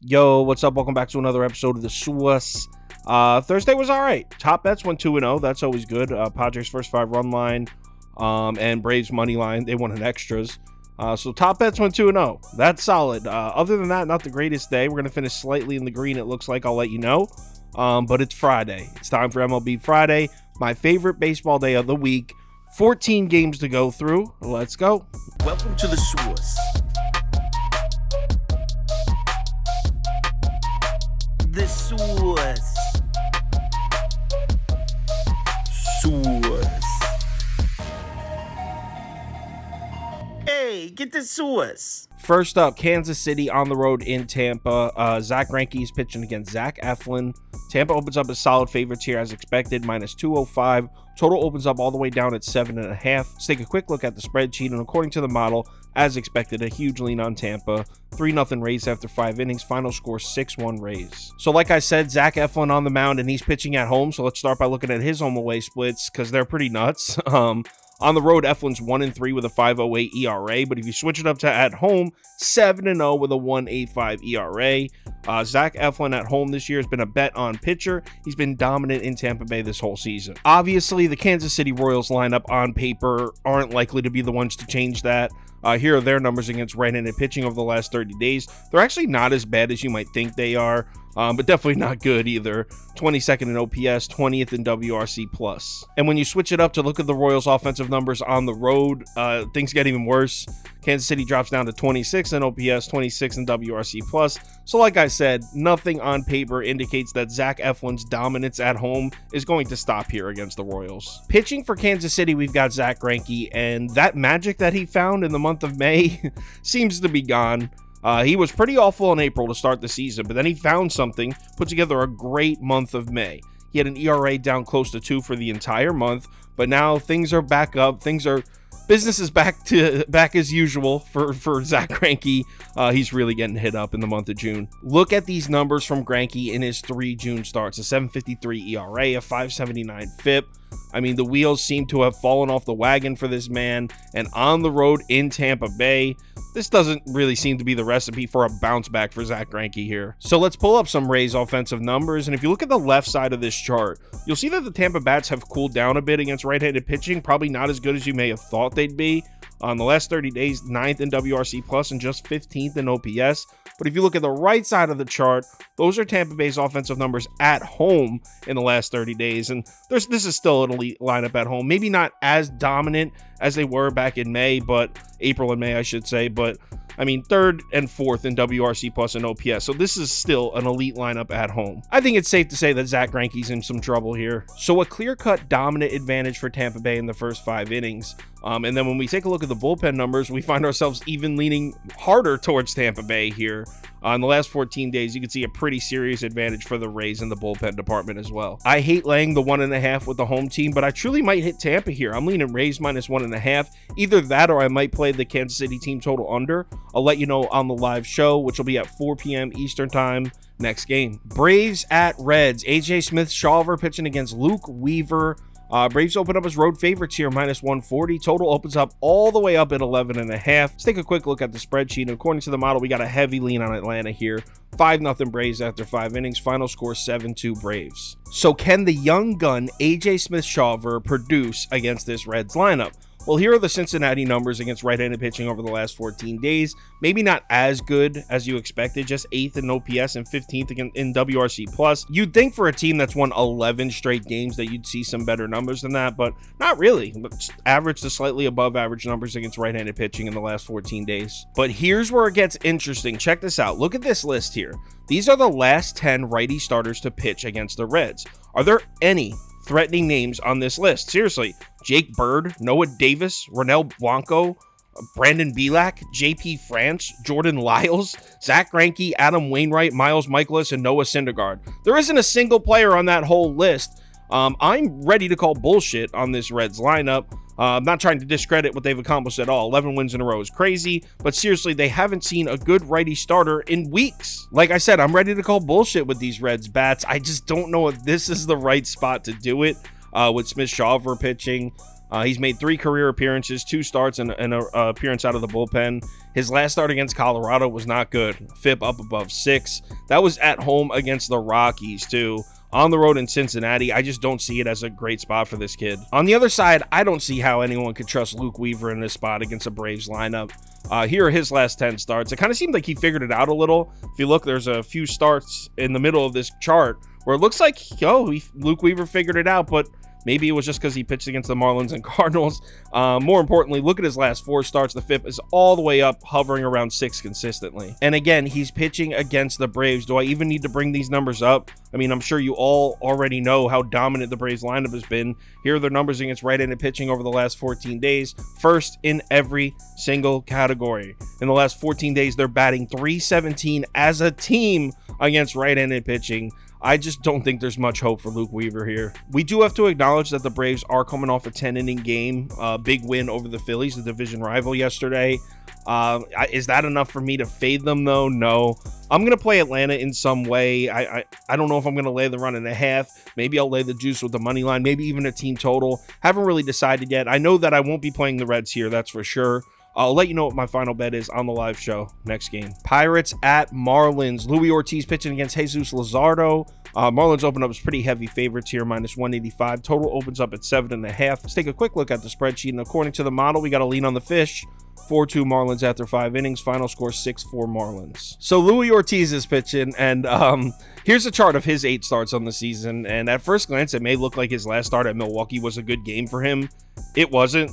Yo, what's up? Welcome back to another episode of the Sauce. Thursday was all right. Top bets went 2-0. That's always good. Padres first 5 run line and Braves money line. They won in extras. So top bets went 2-0. That's solid. Other than that, not the greatest day. We're going to finish slightly in the green, it looks like. I'll let you know. But it's Friday. It's time for MLB Friday. My favorite baseball day of the week. 14 games to go through. Let's go. Welcome to the Sauce. The Sauce. Sauce. Hey, get the sauce. First up, Kansas City on the road in Tampa. Zach Greinke is pitching against Zach Eflin. Tampa opens up as solid favorites here as expected, minus 205. Total opens up all the way down at 7.5. Let's take a quick look at the spreadsheet, and according to the model, as expected, a huge lean on Tampa. 3-0 Rays after 5 innings. Final score 6-1 Rays. So like I said, Zach Eflin on the mound, and he's pitching at home. So let's start by looking at his home away splits because they're pretty nuts. On the road, Eflin's 1-3 with a 5.08 ERA, but if you switch it up to at home, 7-0 with a 1.85 ERA. Zach Eflin at home this year has been a bet on pitcher. He's been dominant in Tampa Bay this whole season. Obviously, the Kansas City Royals lineup on paper aren't likely to be the ones to change that. Here are their numbers against right-handed pitching over the last 30 days. They're actually not as bad as you might think they are, but definitely not good either. 22nd in OPS, 20th in WRC+. And when you switch it up to look at the Royals' offensive numbers on the road, things get even worse. Kansas City drops down to 26 in OPS, 26 in WRC+. So like I said, nothing on paper indicates that Zach Eflin's dominance at home is going to stop here against the Royals. Pitching for Kansas City, we've got Zach Greinke, and that magic that he found in the month of May seems to be gone. He was pretty awful in April to start the season, but then he found something, put together a great month of May. He had an ERA down close to 2 for the entire month, but now things are back up. Business is back as usual for Zach Greinke. He's really getting hit up in the month of June. Look at these numbers from Greinke in his 3 June starts: a 7.53 ERA, a 5.79 FIP. I mean, the wheels seem to have fallen off the wagon for this man, and on the road in Tampa Bay, this doesn't really seem to be the recipe for a bounce back for Zach Greinke here. So let's pull up some Rays offensive numbers, and if you look at the left side of this chart, you'll see that the Tampa Bats have cooled down a bit against right-handed pitching, probably not as good as you may have thought they'd be. On the last 30 days, 9th in WRC+ and just 15th in OPS. But if you look at the right side of the chart, those are Tampa Bay's offensive numbers at home in the last 30 days. And this is still an elite lineup at home. Maybe not as dominant as they were back in May, but April and May, I should say. But I mean, 3rd and 4th in WRC+ and OPS. So this is still an elite lineup at home. I think it's safe to say that Zach Greinke's in some trouble here. So a clear-cut dominant advantage for Tampa Bay in the first 5 innings. And then when we take a look at the bullpen numbers, we find ourselves even leaning harder towards Tampa Bay here. In the last 14 days, you can see a pretty serious advantage for the Rays in the bullpen department as well. I hate laying the 1.5 with the home team, but I truly might hit Tampa here. I'm leaning Rays minus 1.5. Either that or I might play the Kansas City team total under. I'll let you know on the live show, which will be at 4 p.m. Eastern time next game. Braves at Reds. AJ Smith-Shawver pitching against Luke Weaver. Braves open up as road favorites here, minus 140. Total opens up all the way up at 11.5. Let's take a quick look at the spreadsheet. According to the model, we got a heavy lean on Atlanta here. 5-0 Braves after 5 innings. Final score 7-2 Braves. So can the young gun AJ Smith-Shawver produce against this Reds lineup? Well, here are the Cincinnati numbers against right-handed pitching over the last 14 days. Maybe not as good as you expected, just 8th in OPS and 15th in WRC+. You'd think for a team that's won 11 straight games that you'd see some better numbers than that, but not really. Average to slightly above average numbers against right-handed pitching in the last 14 days. But here's where it gets interesting. Check this out. Look at this list here. These are the last 10 righty starters to pitch against the Reds. Are there any threatening names on this list? Seriously, Jake Bird, Noah Davis, Ronel Blanco, Brandon Bielak, JP France, Jordan Lyles, Zach Greinke, Adam Wainwright, Miles Michaelis, and Noah Syndergaard. There isn't a single player on that whole list. I'm ready to call bullshit on this Reds lineup. I'm not trying to discredit what they've accomplished at all. 11 wins in a row is crazy, but seriously, they haven't seen a good righty starter in weeks. Like I said, I'm ready to call bullshit with these Reds bats. I just don't know if this is the right spot to do it with Smith-Shawver pitching. He's made 3 career appearances, 2 starts, and an appearance out of the bullpen. His last start against Colorado was not good. FIP up above 6. That was at home against the Rockies, too. On the road in Cincinnati, I just don't see it as a great spot for this kid. On the other side, I don't see how anyone could trust Luke Weaver in this spot against a Braves lineup. Here are his last 10 starts. It kind of seemed like he figured it out a little. If you look, there's a few starts in the middle of this chart where it looks like, Luke Weaver figured it out, but maybe it was just because he pitched against the Marlins and Cardinals. More importantly, look at his last 4 starts. The FIP is all the way up, hovering around 6 consistently. And again, he's pitching against the Braves. Do I even need to bring these numbers up? I mean, I'm sure you all already know how dominant the Braves lineup has been. Here are their numbers against right-handed pitching over the last 14 days. First in every single category. In the last 14 days, they're batting .317 as a team against right-handed pitching. I just don't think there's much hope for Luke Weaver here. We do have to acknowledge that the Braves are coming off a 10-inning game, big win over the Phillies, the division rival yesterday. Is that enough for me to fade them, though? No. I'm going to play Atlanta in some way. I don't know if I'm going to lay the 1.5. Maybe I'll lay the juice with the money line, maybe even a team total. Haven't really decided yet. I know that I won't be playing the Reds here, that's for sure. I'll let you know what my final bet is on the live show next game. Pirates at Marlins. Luis Ortiz pitching against Jesus Luzardo. Marlins open up as pretty heavy favorites here, -185. Total opens up at 7.5. Let's take a quick look at the spreadsheet. And according to the model, we got to lean on the fish. 4-2 Marlins after 5 innings. Final score 6-4 Marlins. So Luis Ortiz is pitching, and here's a chart of his 8 starts on the season. And at first glance, it may look like his last start at Milwaukee was a good game for him. It wasn't.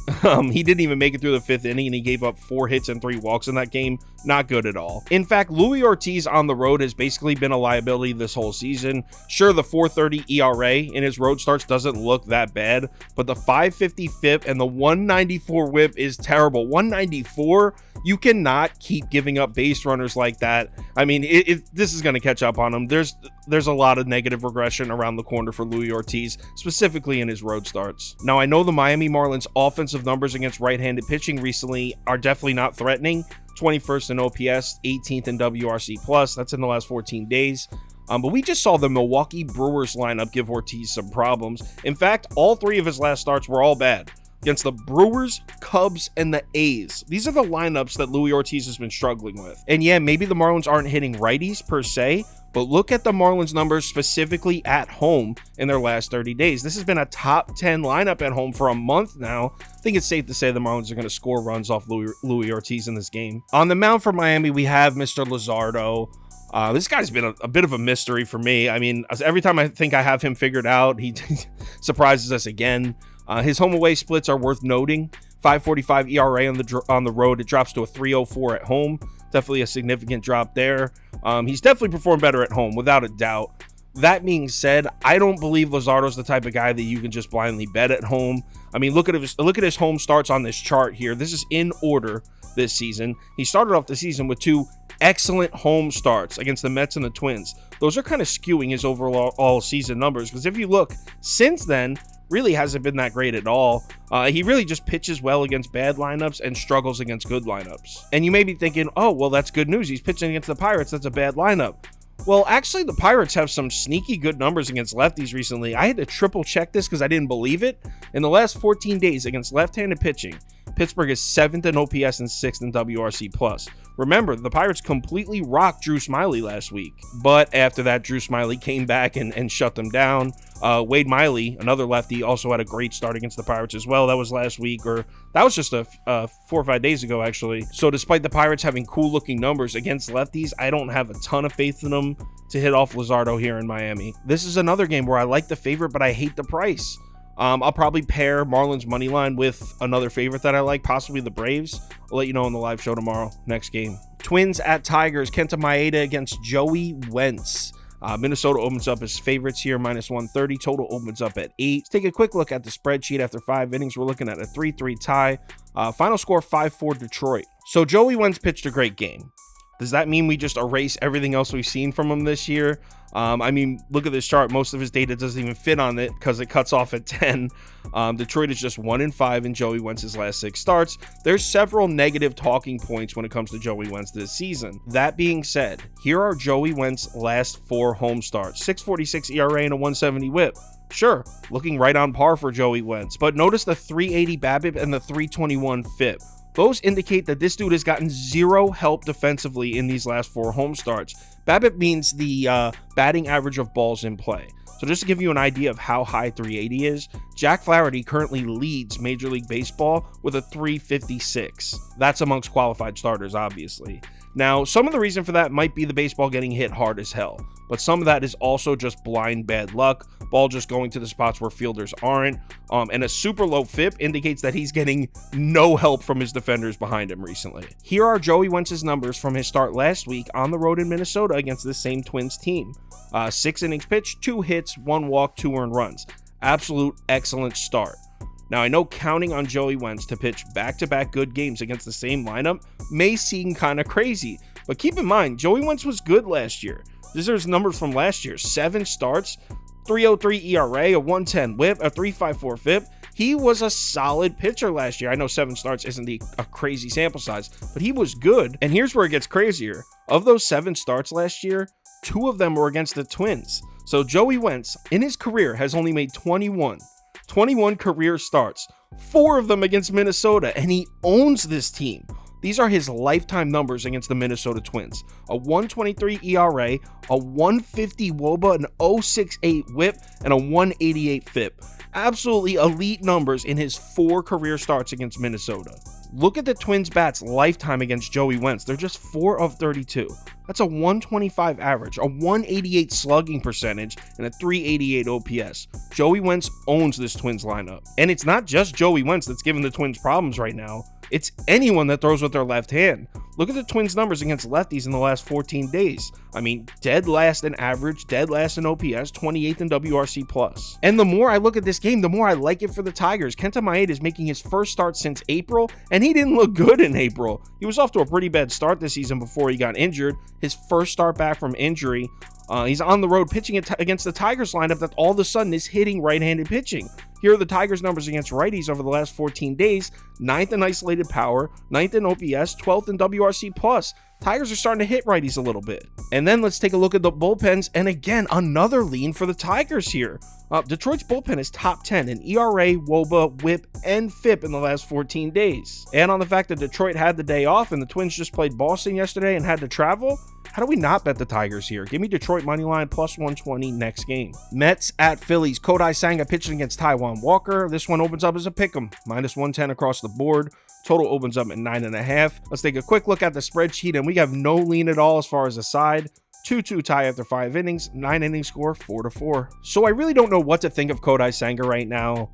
He didn't even make it through the 5th inning, and he gave up 4 hits and 3 walks in that game. Not good at all. In fact, Luis Ortiz on the road has basically been a liability this whole season. Sure, the 4.30 ERA in his road starts doesn't look that bad, but the 5.50 FIP and the 1.94 WHIP is terrible. 1.94, you cannot keep giving up base runners like that. I mean, this is going to catch up on him. There's a lot of negative regression around the corner for Luis Ortiz, specifically in his road starts. Now, I know the Miami Marlins offensive numbers against right-handed pitching recently are definitely not threatening. 21st in OPS, 18th in WRC+. That's in the last 14 days. But we just saw the Milwaukee Brewers lineup give Ortiz some problems. In fact, all 3 of his last starts were all bad. Against the Brewers, Cubs, and the A's. These are the lineups that Luis Ortiz has been struggling with. And yeah, maybe the Marlins aren't hitting righties per se, but look at the Marlins numbers specifically at home in their last 30 days. This has been a top 10 lineup at home for a month now. I think it's safe to say the Marlins are going to score runs off Luis Ortiz in this game. On the mound for Miami, we have Mr. Luzardo. This guy's been a bit of a mystery for me. I mean, every time I think I have him figured out, he surprises us again. His home away splits are worth noting. 5.45 ERA on the road. It drops to a 3.04 at home. Definitely a significant drop there. He's definitely performed better at home, without a doubt. That being said, I don't believe Luzardo's the type of guy that you can just blindly bet at home. I mean, look at his home starts on this chart here. This is in order this season. He started off the season with 2 excellent home starts against the Mets and the Twins. Those are kind of skewing his overall all season numbers, because if you look since then, really hasn't been that great at all. He really just pitches well against bad lineups and struggles against good lineups. And you may be thinking, oh, well, that's good news. He's pitching against the Pirates. That's a bad lineup. Well, actually, the Pirates have some sneaky good numbers against lefties recently. I had to triple check this because I didn't believe it. In the last 14 days against left-handed pitching, Pittsburgh is 7th in OPS and 6th in WRC+. Remember, the Pirates completely rocked Drew Smyly last week. But after that, Drew Smyly came back and shut them down. Wade Miley, another lefty, also had a great start against the Pirates as well. That was last week, or that was just 4 or 5 days ago, actually. So despite the Pirates having cool-looking numbers against lefties, I don't have a ton of faith in them to hit off Luzardo here in Miami. This is another game where I like the favorite, but I hate the price. I'll probably pair Marlins money line with another favorite that I like, possibly the Braves. I'll let you know on the live show tomorrow. Next game. Twins at Tigers. Kenta Maeda against Joey Wentz. Minnesota opens up as favorites here, -130. Total opens up at 8. Let's take a quick look at the spreadsheet. After 5 innings, we're looking at a 3-3 tie. Final score 5-4 Detroit. So Joey Wentz pitched a great game. Does that mean we just erase everything else we've seen from him this year? I mean, look at this chart. Most of his data doesn't even fit on it because it cuts off at 10. Detroit is just 1-5 in Joey Wentz's last 6 starts. There's several negative talking points when it comes to Joey Wentz this season. That being said, here are Joey Wentz's last 4 home starts. 6.46 ERA and a 1.70 WHIP. Sure, looking right on par for Joey Wentz, but notice the 380 BABIP and the 321 FIP. Those indicate that this dude has gotten zero help defensively in these last 4 home starts. BABIP means the batting average of balls in play. So just to give you an idea of how high 380 is, Jack Flaherty currently leads Major League Baseball with a 356. That's amongst qualified starters, obviously. Now, some of the reason for that might be the baseball getting hit hard as hell, but some of that is also just blind bad luck, ball just going to the spots where fielders aren't, and a super low FIP indicates that he's getting no help from his defenders behind him recently. Here are Joey Wentz's numbers from his start last week on the road in Minnesota against this same Twins team. 6 innings pitched, 2 hits, 1 walk, 2 earned runs. Absolute excellent start. Now, I know counting on Joey Wentz to pitch back-to-back good games against the same lineup may seem kind of crazy, but keep in mind, Joey Wentz was good last year. These are his numbers from last year. 7 starts, 3.03 ERA, a 1.10 WHIP, a 3.54 FIP. He was a solid pitcher last year. I know 7 starts isn't a crazy sample size, but he was good. And here's where it gets crazier. Of those 7 starts last year, 2 of them were against the Twins. So Joey Wentz, in his career, has only made 21 career starts, 4 of them against Minnesota, and he owns this team. These are his lifetime numbers against the Minnesota Twins. A 1.23 ERA, a 1.50 WOBA, an 0.68 WHIP, and a 1.88 FIP. Absolutely elite numbers in his 4 career starts against Minnesota. Look at the Twins bats lifetime against Joey Wentz. They're just 4 of 32. That's a 125 average, a 188 slugging percentage, and a 388 OPS. Joey Wentz owns this Twins lineup. And it's not just Joey Wentz that's giving the Twins problems right now. It's anyone that throws with their left hand. Look at the Twins' numbers against lefties in the last 14 days. I mean, dead last in average, dead last in OPS, 28th in WRC+. And the more I look at this game, the more I like it for the Tigers. Kenta Maeda is making his first start since April, and he didn't look good in April. He was off to a pretty bad start this season before he got injured. His first start back from injury. He's on the road pitching against the Tigers lineup that all of a sudden is hitting right-handed pitching. Here are the Tigers' numbers against righties over the last 14 days. 9th in isolated power, 9th in OPS, 12th in WRC+. Tigers are starting to hit righties a little bit. And then let's take a look at the bullpens, and again, another lean for the Tigers here. Detroit's bullpen is top 10 in ERA, WOBA, WHIP, and FIP in the last 14 days. And on the fact that Detroit had the day off and the Twins just played Boston yesterday and had to travel, how do we not bet the Tigers here? Give me Detroit moneyline plus 120 next game. Mets at Phillies. Kodai Senga pitching against Taijuan Walker. This one opens up as a pick'em, minus 110 across the board. Total opens up at 9.5. Let's take a quick look at the spreadsheet, and we have no lean at all as far as a side. 2-2 tie after 5 innings, 9 inning score, 4-4. So I really don't know what to think of Kodai Senga right now.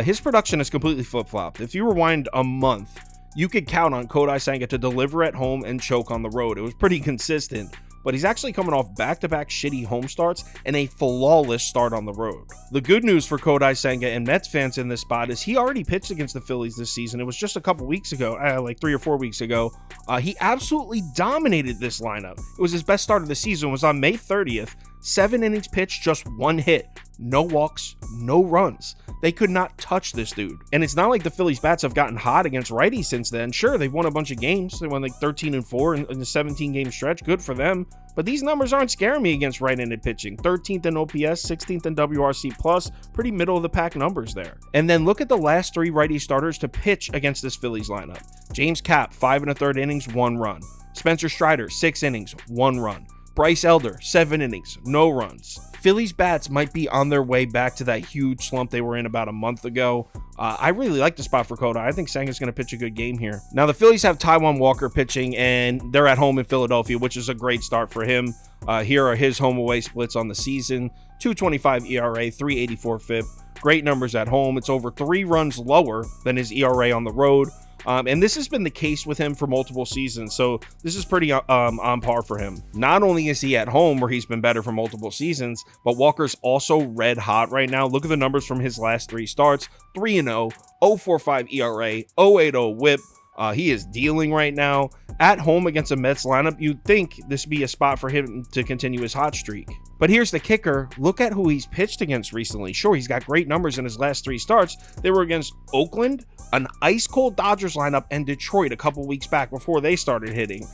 His production is completely flip-flopped. If you rewind a month, you could count on Kodai Senga to deliver at home and choke on the road. It was pretty consistent, but he's actually coming off back-to-back shitty home starts and a flawless start on the road. The good news for Kodai Senga and Mets fans in this spot is he already pitched against the Phillies this season. It was just a couple weeks ago, like 3 or 4 weeks ago. He absolutely dominated this lineup. It was his best start of the season. It was on May 30th. 7 innings pitched, just 1 hit. No walks, no runs. They could not touch this dude. And it's not like the Phillies bats have gotten hot against righties since then. Sure, they've won a bunch of games. They won like 13-4 in the 17-game stretch. Good for them. But these numbers aren't scaring me against right-handed pitching. 13th in OPS, 16th in WRC+, pretty middle of the pack numbers there. And then look at the last 3 righty starters to pitch against this Phillies lineup. James Kapp, 5 1/3 innings, 1 run. Spencer Strider, 6 innings, 1 run. Bryce Elder, 7 innings, no runs. Phillies bats might be on their way back to that huge slump they were in about a month ago. I really like the spot for Kodai. I think Senga's going to pitch a good game here. Now, the Phillies have Taijuan Walker pitching, and they're at home in Philadelphia, which is a great start for him. Here are his home-away splits on the season. 2.25 ERA, 3.84 FIP. Great numbers at home. It's over 3 runs lower than his ERA on the road. And this has been the case with him for multiple seasons, so this is pretty on par for him. Not only is he at home, where he's been better for multiple seasons, but Walker's also red hot right now. Look at the numbers from his last 3 starts. 3-0, 0.45 ERA, 0.80 WHIP. He is dealing right now. At home against a Mets lineup, you'd think this would be a spot for him to continue his hot streak. But here's the kicker. Look at who he's pitched against recently. Sure, he's got great numbers in his last 3 starts. They were against Oakland, an ice-cold Dodgers lineup, and Detroit a couple weeks back before they started hitting.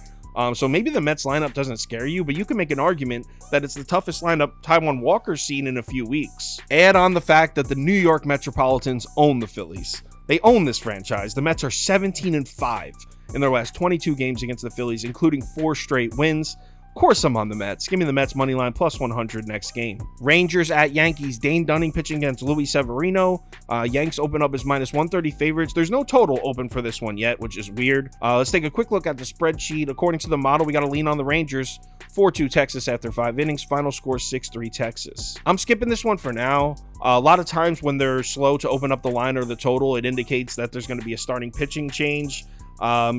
So maybe the Mets lineup doesn't scare you, but you can make an argument that it's the toughest lineup Taijuan Walker's seen in a few weeks. Add on the fact that the New York Metropolitans own the Phillies. They own this franchise. The Mets are 17-5 in their last 22 games against the Phillies, including 4 straight wins. Of course I'm on the Mets. Give me the Mets money line plus 100 next game. Rangers at Yankees. Dane Dunning pitching against Luis Severino. Yanks open up as minus 130 favorites. There's no total open for this one yet, which is weird. Let's take a quick look at the spreadsheet. According to the model, we got to lean on the Rangers. 4-2 Texas after 5 innings. Final score 6-3 Texas. I'm skipping this one for now. A lot of times when they're slow to open up the line or the total, it indicates that there's going to be a starting pitching change.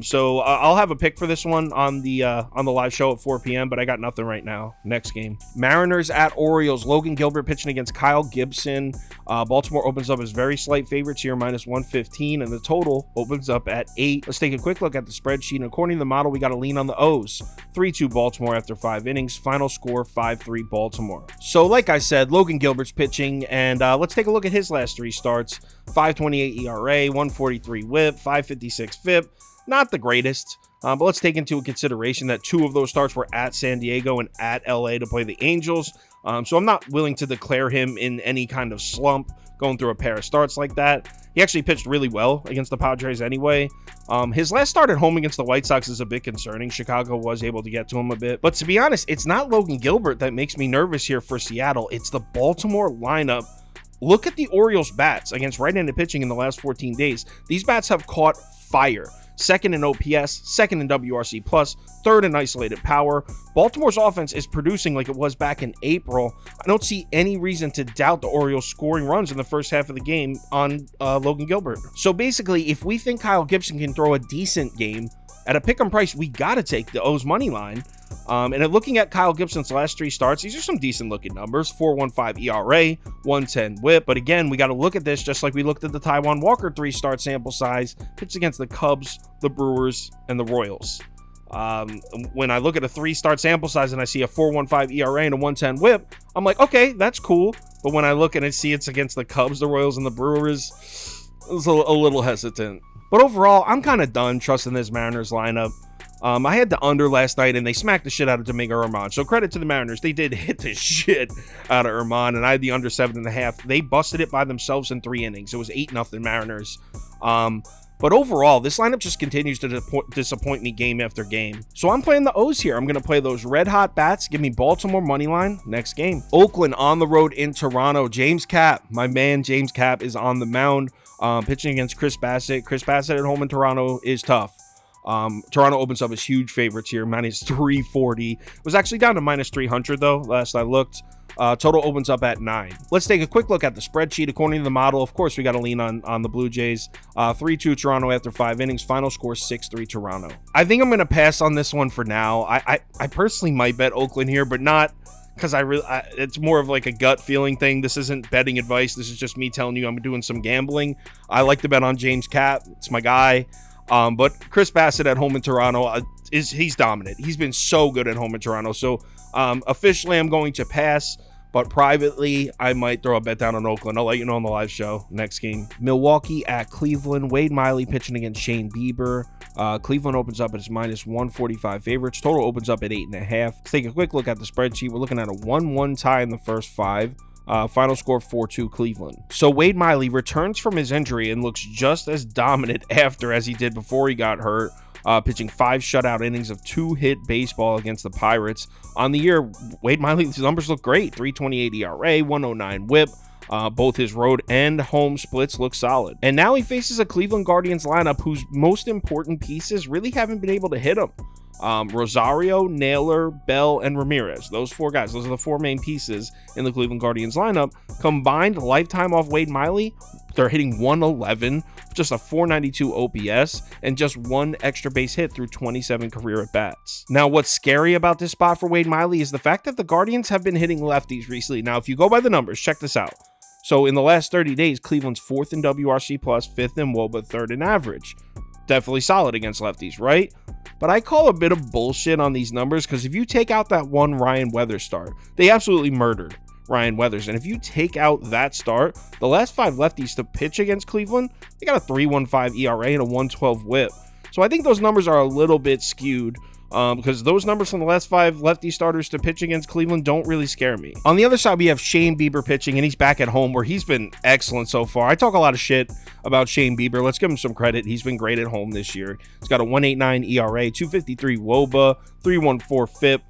So I'll have a pick for this one on the live show at 4 p.m., but I got nothing right now. Next game. Mariners at Orioles. Logan Gilbert pitching against Kyle Gibson. Baltimore opens up as very slight favorites here, minus 115, and the total opens up at 8. Let's take a quick look at the spreadsheet. And according to the model, we got to lean on the O's. 3-2 Baltimore after 5 innings. Final score 5-3 Baltimore. So like I said, Logan Gilbert's pitching, and let's take a look at his last 3 starts. 5.28 ERA, 143 WHIP, 5.56 FIP. Not the greatest, but let's take into consideration that 2 of those starts were at San Diego and at LA to play the Angels. So I'm not willing to declare him in any kind of slump going through a pair of starts like that. He actually pitched really well against the Padres anyway. His last start at home against the White Sox is a bit concerning. Chicago was able to get to him a bit. But to be honest, it's not Logan Gilbert that makes me nervous here for Seattle. It's the Baltimore lineup. Look at the Orioles bats against right-handed pitching in the last 14 days. These bats have caught fire. 2nd in OPS, 2nd in WRC+, 3rd in isolated power. Baltimore's offense is producing like it was back in April. I don't see any reason to doubt the Orioles scoring runs in the first half of the game on Logan Gilbert. So basically, if we think Kyle Gibson can throw a decent game, at a pick-em price, we got to take the O's money line. And looking at Kyle Gibson's last 3 starts, these are some decent-looking numbers. 4.15 ERA, 110 WHIP. But again, we got to look at this just like we looked at the Taijuan Walker 3-start sample size. Pitched against the Cubs, the Brewers, and the Royals. When I look at a 3-start sample size and I see a 4.15 ERA and a 110 WHIP, I'm like, okay, that's cool. But when I look and I see it's against the Cubs, the Royals, and the Brewers, it's a little hesitant. But overall, I'm kind of done trusting this Mariners lineup. I had the under last night, and they smacked the shit out of Domingo Germán. So credit to the Mariners. They did hit the shit out of Germán, and I had the under 7.5. They busted it by themselves in 3 innings. It was 8-0 Mariners. But overall, this lineup just continues to disappoint me game after game. So I'm playing the O's here. I'm going to play those red-hot bats. Give me Baltimore money line next game. Oakland on the road in Toronto. James Kapp, my man James Kapp, is on the mound. Pitching against Chris Bassett. Chris Bassett at home in Toronto is tough. Toronto opens up as huge favorites here, minus 340. It was actually down to minus 300 though, last I looked. Total opens up at 9. Let's take a quick look at the spreadsheet. According to the model, of course, we got to lean on the Blue Jays. 3-2 Toronto after 5 innings. Final score 6-3 Toronto. I think I'm going to pass on this one for now. I personally might bet Oakland here, but not because it's more of like a gut feeling thing. This isn't betting advice. This is just me telling you I'm doing some gambling. I like to bet on James Kapp. It's my guy. But Chris Bassett at home in Toronto, he's dominant. He's been so good at home in Toronto. So officially I'm going to pass, but privately I might throw a bet down on Oakland. I'll let you know on the live show. Next game, Milwaukee at Cleveland. Wade Miley pitching against Shane Bieber. Cleveland opens up as minus 145 favorites. Total opens up at 8.5. Let's take a quick look at the spreadsheet. We're looking at a 1-1 tie in the first 5. Final score 4-2 Cleveland. So Wade Miley returns from his injury and looks just as dominant after as he did before he got hurt. Pitching 5 shutout innings of 2-hit baseball against the Pirates. On the year, Wade Miley's numbers look great. 3.28 ERA, 109 WHIP. Both his road and home splits look solid. And now he faces a Cleveland Guardians lineup whose most important pieces really haven't been able to hit him. Rosario, Naylor, Bell, and Ramirez. Those 4 guys. Those are the 4 main pieces in the Cleveland Guardians lineup. Combined lifetime off Wade Miley, they're hitting 111, just a 492 OPS, and just 1 extra base hit through 27 career at-bats. Now, what's scary about this spot for Wade Miley is the fact that the Guardians have been hitting lefties recently. Now, if you go by the numbers, check this out. So in the last 30 days, Cleveland's 4th in WRC+, 5th in WOBA, 3rd in average. Definitely solid against lefties, right? But I call a bit of bullshit on these numbers because if you take out that one Ryan Weathers start, they absolutely murdered Ryan Weathers. And if you take out that start, the last 5 lefties to pitch against Cleveland, they got a 3.15 ERA and a 112 WHIP. So I think those numbers are a little bit skewed. because those numbers from the last 5 lefty starters to pitch against Cleveland don't really scare me. On the other side, we have Shane Bieber pitching, and he's back at home where he's been excellent so far. I talk a lot of shit about Shane Bieber. Let's give him some credit. He's been great at home this year. He's got a 1.89 ERA, 2.53 WOBA, 3.14 FIP.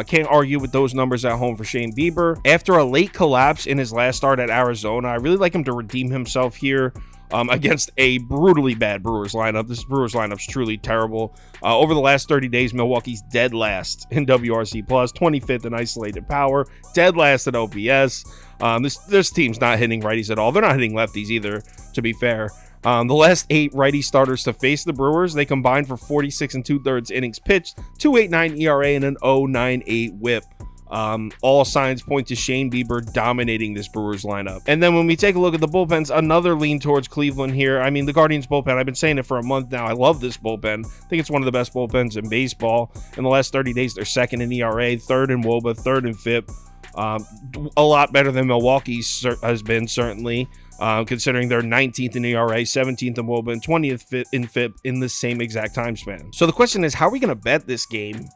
Can't argue with those numbers at home for Shane Bieber. After a late collapse in his last start at Arizona, I really like him to redeem himself here against a brutally bad Brewers lineup. This Brewers lineup's truly terrible. Over the last 30 days, Milwaukee's dead last in WRC+, 25th in isolated power, dead last in OPS. This team's not hitting righties at all. They're not hitting lefties either, to be fair. The last 8 righty starters to face the Brewers, they combined for 46 2/3 innings pitched, 2.89 ERA, and an 0.98 WHIP. All signs point to Shane Bieber dominating this Brewers lineup. And then when we take a look at the bullpens, another lean towards Cleveland here. I mean, the Guardians bullpen, I've been saying it for a month now. I love this bullpen. I think it's one of the best bullpens in baseball. In the last 30 days, they're 2nd in ERA, 3rd in WOBA, 3rd in FIP. A lot better than Milwaukee's has been, certainly. Considering they're 19th in ERA, 17th in WOBA, and 20th in FIP in the same exact time span. So the question is, how are we going to bet this game?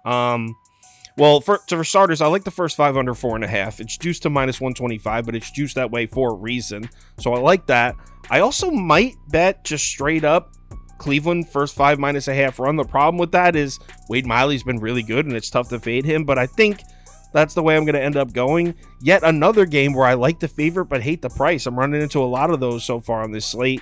Well, for starters, I like the first 5 under 4.5. It's juiced to -125, but it's juiced that way for a reason. So I like that. I also might bet just straight up Cleveland first 5 -1/2 run. The problem with that is Wade Miley's been really good, and it's tough to fade him, but I think that's the way I'm going to end up going. Yet another game where I like the favorite but hate the price. I'm running into a lot of those so far on this slate.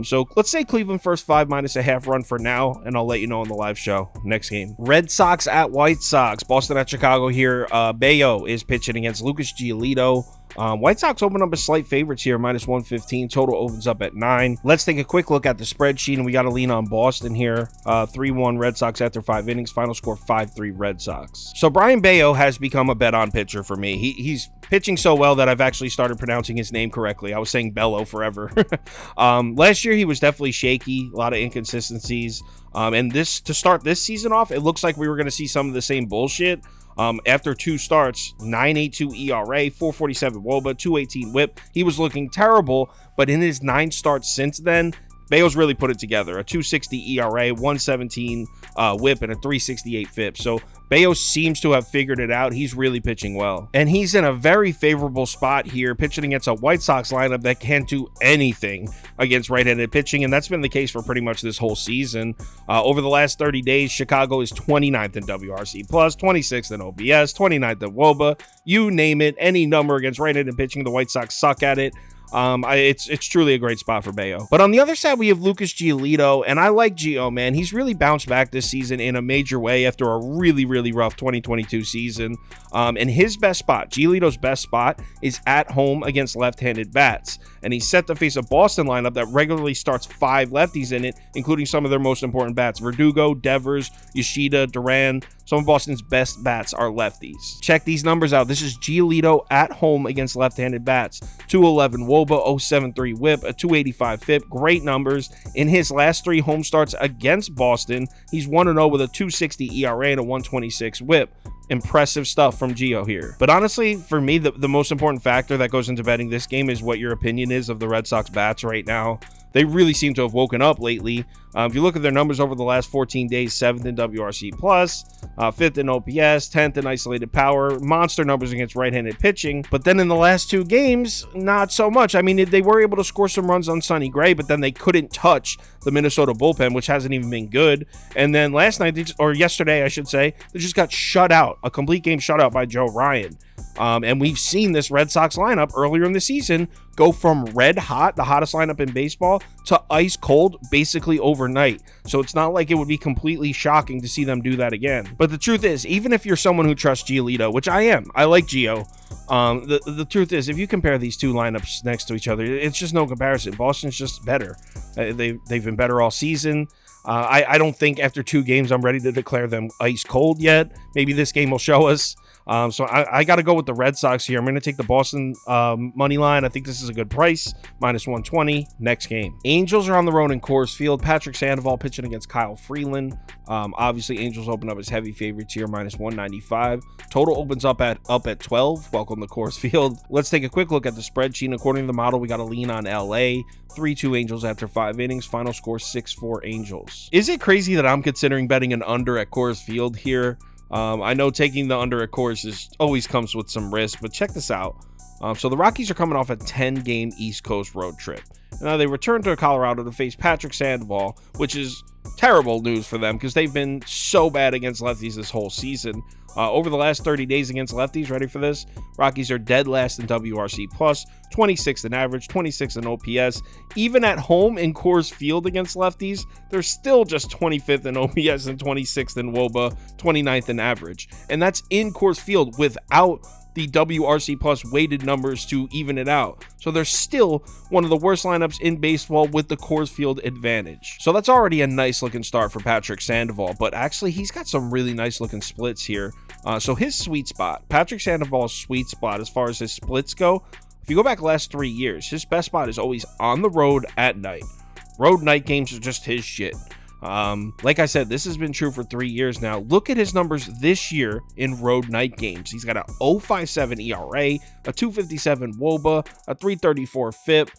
So let's say Cleveland first 5 -1/2 run for now, and I'll let you know on the live show. Next game, Red Sox at White Sox. Boston at Chicago here. Bayo is pitching against Lucas Giolito. White Sox open up as slight favorites here, -115. Total opens up at 9. Let's take a quick look at the spreadsheet, and we got to lean on Boston here. 3-1 Red Sox after 5 innings. Final score 5-3 Red Sox. So Brian Bayo has become a bet-on pitcher for me. He's pitching so well that I've actually started pronouncing his name correctly. I was saying Bello forever. Last year, he was definitely shaky, a lot of inconsistencies. And to start this season off, it looks like we were going to see some of the same bullshit. After 2 starts, 9.82 ERA, 4.47 WOBA, 2.18 WHIP. He was looking terrible, but in his 9 starts since then, Bayo's really put it together. A 2.60 ERA, 1.17 WHIP, and a 3.68 FIP. So Bayo seems to have figured it out. He's really pitching well. And he's in a very favorable spot here, pitching against a White Sox lineup that can't do anything against right-handed pitching, and that's been the case for pretty much this whole season. Over the last 30 days, Chicago is 29th in WRC+, 26th in OPS, 29th in WOBA. You name it, any number against right-handed pitching, the White Sox suck at it. It's truly a great spot for Bayo. But on the other side, we have Lucas Giolito, and I like Gio, man. He's really bounced back this season in a major way after a really, really rough 2022 season. And his best spot, Giolito's best spot, is at home against left-handed bats. And he's set to face a Boston lineup that regularly starts 5 lefties in it, including some of their most important bats. Verdugo, Devers, Yoshida, Duran. Some of Boston's best bats are lefties. Check these numbers out. This is Giolito at home against left-handed bats. 2.11 WOBA, 0.73 WHIP, a 2.85 FIP. Great numbers. In his last 3 home starts against Boston, he's 1-0 with a 2.60 ERA and a 1.26 WHIP. Impressive stuff from Gio here. But honestly, for me, the most important factor that goes into betting this game is what your opinion is of the Red Sox bats right now. They really seem to have woken up lately. If you look at their numbers over the last 14 days, 7th in WRC+, 5th in OPS, 10th in isolated power, monster numbers against right-handed pitching. But then in the last 2 games, not so much. I mean, they were able to score some runs on Sonny Gray, but then they couldn't touch the Minnesota bullpen, which hasn't even been good. And then last night, or yesterday, I should say, they just got shut out, a complete game shutout by Joe Ryan. And we've seen this Red Sox lineup earlier in the season go from red hot, the hottest lineup in baseball, to ice cold basically overnight. So it's not like it would be completely shocking to see them do that again. But the truth is, even if you're someone who trusts Giolito, which I am, I like Gio. The truth is, if you compare these 2 lineups next to each other, it's just no comparison. Boston's just better. They've been better all season. I don't think after 2 games I'm ready to declare them ice cold yet. Maybe this game will show us. So I got to go with the Red Sox here. I'm going to take the Boston money line. I think this is a good price, -120. Next game. Angels are on the road in Coors Field. Patrick Sandoval pitching against Kyle Freeland. Obviously, Angels open up as heavy favorites here, -195. Total opens up at 12. Welcome to Coors Field. Let's take a quick look at the spreadsheet. According to the model, we got to lean on LA. 3-2 Angels after 5 innings. Final score 6-4 Angels. Is it crazy that I'm considering betting an under at Coors Field here? I know taking the under at Coors always comes with some risk, but check this out. So the Rockies are coming off a 10-game East Coast road trip. Now they return to Colorado to face Patrick Sandoval, which is terrible news for them because they've been so bad against lefties this whole season. Over the last 30 days against lefties, ready for this? Rockies are dead last in WRC+, 26th in average, 26th in OPS. Even at home in Coors Field against lefties, they're still just 25th in OPS and 26th in WOBA, 29th in average. And that's in Coors Field without the WRC plus weighted numbers to even it out. So they're still one of the worst lineups in baseball with the Coors Field advantage. So that's already a nice looking start for Patrick Sandoval, but actually he's got some really nice looking splits here. So his sweet spot, Patrick Sandoval's sweet spot as far as his splits go, if you go back last 3 years, his best spot is always on the road at night. Road night games are just his shit. Like I said, this has been true for 3 years now. Look at his numbers this year in road night games. He's got a 0.57 ERA, a 2.57 WOBA, a 3.34 FIP.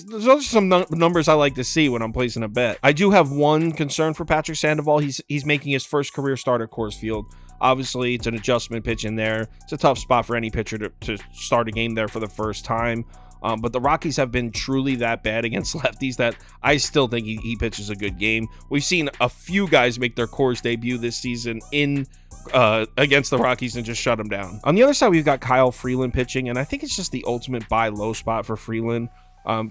Those are some numbers I like to see when I'm placing a bet. I do have one concern for Patrick Sandoval. He's making his first career start at Coors Field. Obviously, it's an adjustment pitch in there. It's a tough spot for any pitcher to start a game there for the first time. But the Rockies have been truly that bad against lefties that I still think he pitches a good game. We've seen a few guys make their Coors debut this season against the Rockies and just shut them down. On the other side, we've got Kyle Freeland pitching, and I think it's just the ultimate buy low spot for Freeland.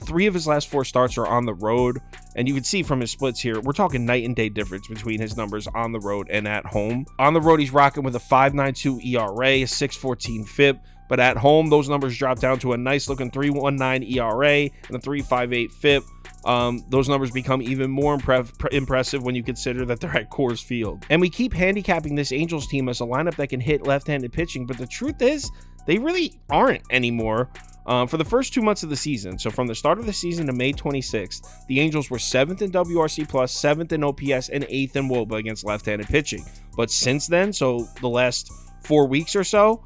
3 of his last 4 starts are on the road, and you can see from his splits here, we're talking night and day difference between his numbers on the road and at home. On the road, he's rocking with a 5.92 ERA, a 6.14 FIP. But at home, those numbers drop down to a nice looking 3.19 ERA and a 3.58 FIP. Those numbers become even more impressive when you consider that they're at Coors Field. And we keep handicapping this Angels team as a lineup that can hit left-handed pitching, but the truth is, they really aren't anymore. For the first 2 months of the season, so from the start of the season to May 26th, the Angels were 7th in WRC+, 7th in OPS, and 8th in WOBA against left-handed pitching. But since then, so the last 4 weeks or so,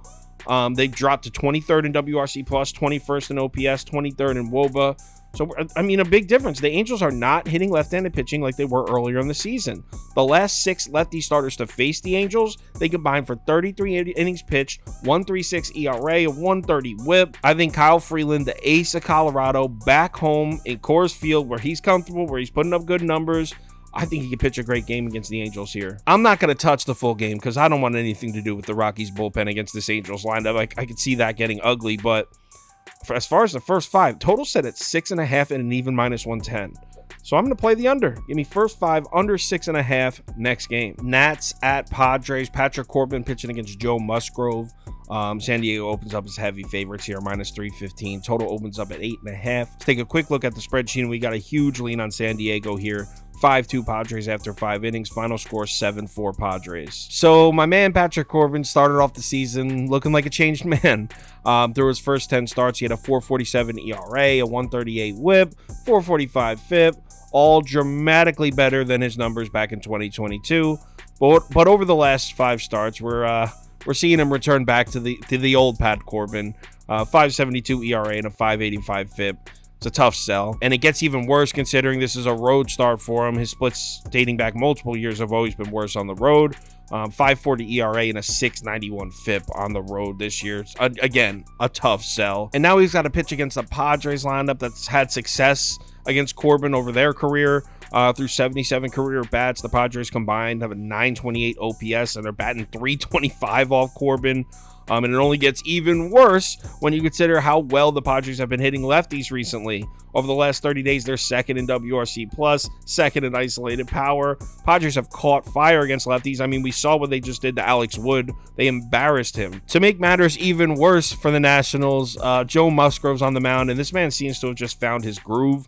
they've dropped to 23rd in WRC+, 21st in OPS, 23rd in WOBA. So, I mean, a big difference. The Angels are not hitting left-handed pitching like they were earlier in the season. The last 6 lefty starters to face the Angels, they combined for 33 innings pitched, 1.36 ERA, a 1.30 WHIP. I think Kyle Freeland, the ace of Colorado, back home in Coors Field where he's comfortable, where he's putting up good numbers, I think he can pitch a great game against the Angels here. I'm not going to touch the full game because I don't want anything to do with the Rockies bullpen against this Angels lineup. I could see that getting ugly, but as far as the first 5, total set at 6.5 and an even -110. So I'm going to play the under. Give me first 5 under 6.5 next game. Nats at Padres. Patrick Corbin pitching against Joe Musgrove. San Diego opens up as heavy favorites here, -315. Total opens up at 8.5. Let's take a quick look at the spreadsheet, and we got a huge lean on San Diego here. 5-2 Padres after 5 innings. Final score 7-4 Padres. So my man Patrick Corbin started off the season looking like a changed man. Through his first 10 starts, he had a 4.47 ERA, a 1.38 WHIP, 4.45 FIP, all dramatically better than his numbers back in 2022. But over the last 5 starts, we're seeing him return back to the old Pat Corbin. 5.72 ERA and a 5.85 FIP. It's a tough sell, and it gets even worse considering this is a road start for him. His splits dating back multiple years have always been worse on the road. 5.40 ERA and a 6.91 FIP on the road this year. It's, again, a tough sell. And now he's got to pitch against the Padres lineup that's had success against Corbin over their career. Through 77 career bats, the Padres combined have a 928 OPS, and they're batting 325 off Corbin. And it only gets even worse when you consider how well the Padres have been hitting lefties recently. Over the last 30 days, they're 2nd in WRC+, 2nd in isolated power. Padres have caught fire against lefties. I mean, we saw what they just did to Alex Wood. They embarrassed him. To make matters even worse for the Nationals, Joe Musgrove's on the mound, and this man seems to have just found his groove.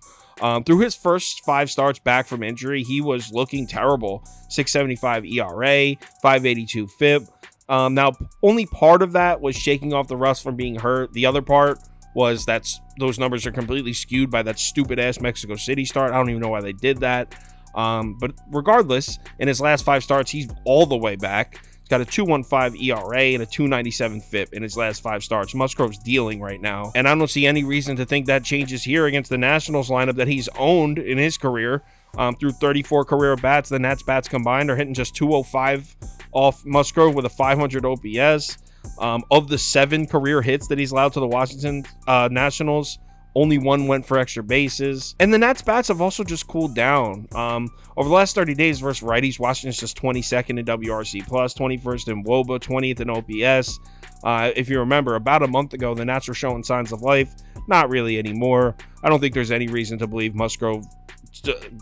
Through his first 5 starts back from injury, he was looking terrible. 6.75 ERA, 5.82 FIP. Now, only part of that was shaking off the rust from being hurt. The other part was that those numbers are completely skewed by that stupid-ass Mexico City start. I don't even know why they did that. But regardless, in his last 5 starts, he's all the way back. He's got a 2.15 ERA and a 2.97 FIP in his last 5 starts. Musgrove's dealing right now, and I don't see any reason to think that changes here against the Nationals lineup that he's owned in his career. Through 34 career bats, the Nats bats combined are hitting just 205 off Musgrove with a 500 OPS. Of the 7 career hits that he's allowed to the Washington Nationals, only 1 went for extra bases. And the Nats bats have also just cooled down. Over the last 30 days versus righties, Washington's just 22nd in WRC+, 21st in WOBA, 20th in OPS. If you remember, about a month ago, the Nats were showing signs of life. Not really anymore. I don't think there's any reason to believe Musgrove,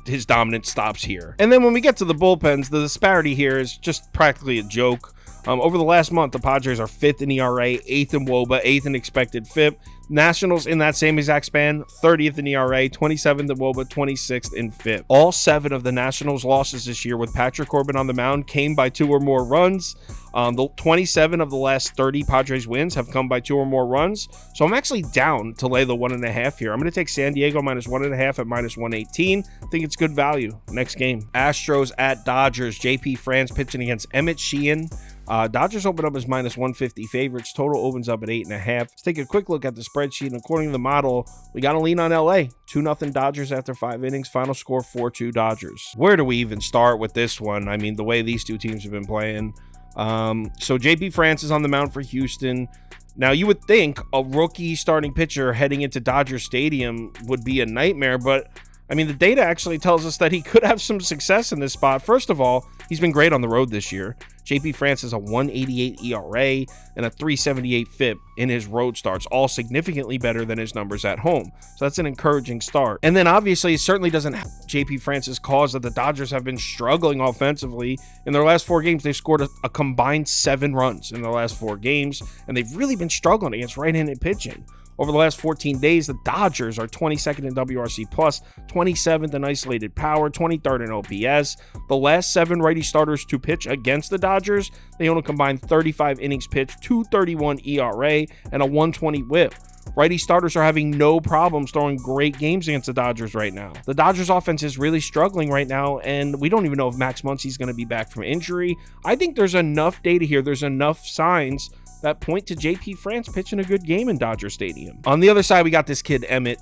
his dominance stops here. And then when we get to the bullpens, the disparity here is just practically a joke. Over the last month, the Padres are 5th in ERA, 8th in WOBA, 8th in expected FIP. Nationals in that same exact span, 30th in ERA, 27th in WOBA, 26th in FIP. All 7 of the Nationals' losses this year with Patrick Corbin on the mound came by 2 or more runs. The 27 of the last 30 Padres wins have come by 2 or more runs. So I'm actually down to lay the 1.5 here. I'm going to take San Diego minus 1.5 at minus 118. I think it's good value. Next game, Astros at Dodgers. JP France pitching against Emmett Sheehan. Dodgers open up as minus 150 favorites. Total opens up at 8.5. Let's take a quick look at the spreadsheet. And according to the model, we got to lean on LA. 2-0 Dodgers after 5 innings. Final score 4-2 Dodgers. Where do we even start with this one? I mean, the way these two teams have been playing. So JP France is on the mound for Houston. Now, you would think a rookie starting pitcher heading into Dodger Stadium would be a nightmare, but I mean, the data actually tells us that he could have some success in this spot. First of all, he's been great on the road this year. JP France has a 1.88 ERA and a 3.78 FIP in his road starts, all significantly better than his numbers at home. So that's an encouraging start. And then obviously, it certainly doesn't help JP France's cause that the Dodgers have been struggling offensively. In their last 4 games, they've scored a combined 7 runs in their last 4 games, and they've really been struggling against right-handed pitching. Over the last 14 days, the Dodgers are 22nd in WRC+, 27th in isolated power, 23rd in OPS. The last 7 righty starters to pitch against the Dodgers, they own a combined 35 innings pitched, 2.31 ERA, and a 1.20 WHIP. Righty starters are having no problems throwing great games against the Dodgers right now. The Dodgers offense is really struggling right now, and we don't even know if Max Muncy's going to be back from injury. I think there's enough data here, there's enough signs that point to JP France pitching a good game in Dodger Stadium. On the other side, we got this kid, Emmett.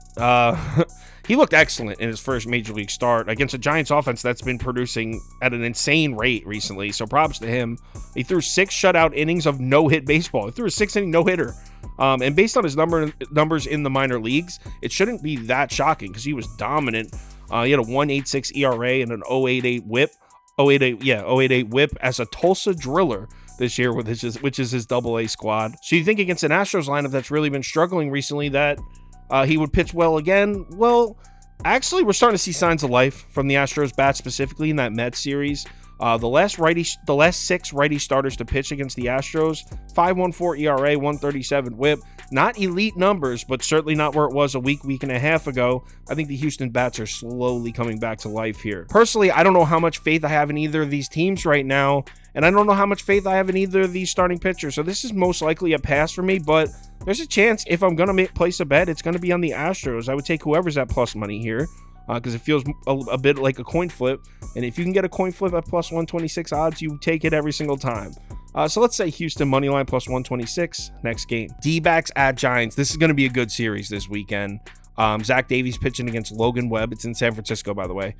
He looked excellent in his first major league start against a Giants offense that's been producing at an insane rate recently, so props to him. He threw 6 shutout innings of no-hit baseball. He threw a 6-inning no-hitter. And based on his numbers in the minor leagues, it shouldn't be that shocking because he was dominant. He had a 1.86 ERA and an 0.88 WHIP. 0.88 WHIP as a Tulsa Driller this year, which is his AA squad. So you think against an Astros lineup that's really been struggling recently that he would pitch well again? Well, actually, we're starting to see signs of life from the Astros bat, specifically in that Mets series. The last 6 righty starters to pitch against the Astros, 5.14 ERA, 1.37 WHIP. Not elite numbers, but certainly not where it was a week and a half ago. I think the Houston bats are slowly coming back to life here. Personally, I don't know how much faith I have in either of these teams right now, and I don't know how much faith I have in either of these starting pitchers. So this is most likely a pass for me, but there's a chance if I'm going to place a bet, it's going to be on the Astros. I would take whoever's at plus money here, because it feels a bit like a coin flip. And if you can get a coin flip at plus 126 odds, you take it every single time. So let's say Houston moneyline plus 126. Next game, D-backs at Giants. This is going to be a good series this weekend. Zach Davies pitching against Logan Webb. It's in San Francisco, by the way.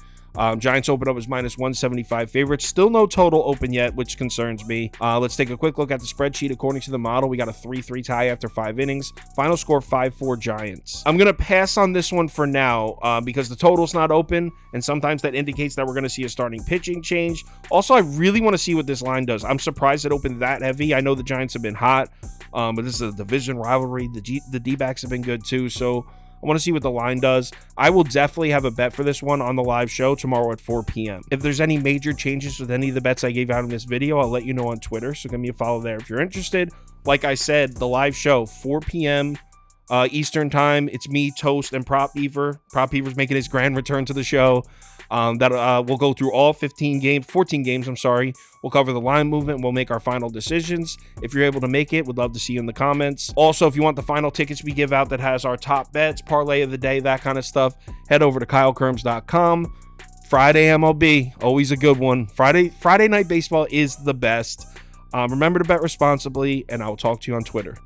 Giants open up as minus 175 favorites. Still no total open yet, which concerns me. Let's take a quick look at the spreadsheet. According to the model, we got a 3-3 tie after 5 innings. Final score 5-4 Giants. I'm going to pass on this one for now because the total's not open, and sometimes that indicates that we're going to see a starting pitching change. Also, I really want to see what this line does. I'm surprised it opened that heavy. I know the Giants have been hot, but this is a division rivalry. The D-backs have been good too, so I want to see what the line does. I will definitely have a bet for this one on the live show tomorrow at 4 p.m. If there's any major changes with any of the bets I gave out in this video, I'll let you know on Twitter, so give me a follow there if you're interested. Like I said, the live show, 4 p.m. Eastern time. It's me, Toast, and Prop Beaver. Prop Beaver's making his grand return to the show. That we'll go through all 14 games, I'm sorry. We'll cover the line movement. We'll make our final decisions. If you're able to make it, we'd love to see you in the comments. Also, if you want the final tickets we give out that has our top bets, parlay of the day, that kind of stuff, head over to KyleKirms.com. Friday MLB, always a good one. Friday night baseball is the best. Remember to bet responsibly, and I will talk to you on Twitter.